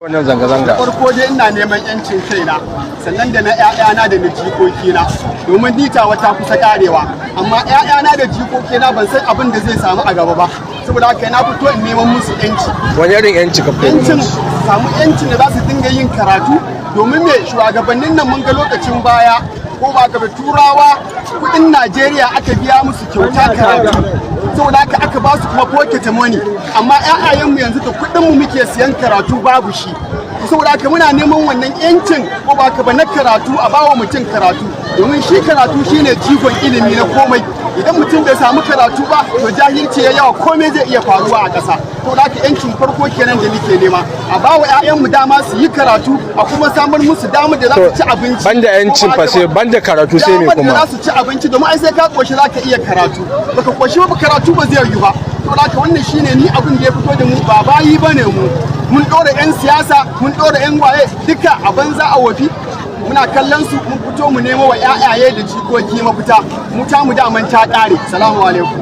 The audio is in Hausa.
Wannan zanga-zanga farko dai ina neman yancin kaina sannan da na ƴaƴana da na jikokina domin dita wata kusa karewa amma ƴaƴana da jikokina ban san abin da zai samu a gaba ba saboda haka na fito in neman musu yanci. Wani irin yanci ka fito? Yancin samu yancin da za su dinga yin karatu domin me shugabannin nan mun ga lokacin baya ko ba ga turawa kudin Najeriya aka biya musu kyauta karatu saboda haka aka ba su kuma pocket money amma ƴaƴayenmu yanzu da kudin mu muke siyan karatu babu shi saboda haka muna neman wannan yancin ko ba ka ba na karatu a bawa mutum karatu domin shi karatu shine jigon ilimi na komai idan mutum bai samu karatu ba to jahilci ya yawa komai zai iya faruwa a ƙasa saboda haka yancin farko kenan da nake nema a bawa ƴaƴanmu dama su yi karatu a kuma samar musu damar da za su ci abinci banda yancin fa sai banda karatu sai me kuma za su ci abinci domin ai sai ka koshi za ka iya karatu baka koshi ba karatu ba zai yi ba saboda haka wannan shine ni abin da ya fito da mu ba bayi bane mu mun dora yan siyasa mun dora yan waye duka a banza a wafi muna kallon su mun fito mu nemo wa ƴaƴaye da jikoki mafita mu ta mu daman ta ƙare. Assalamu alaikum.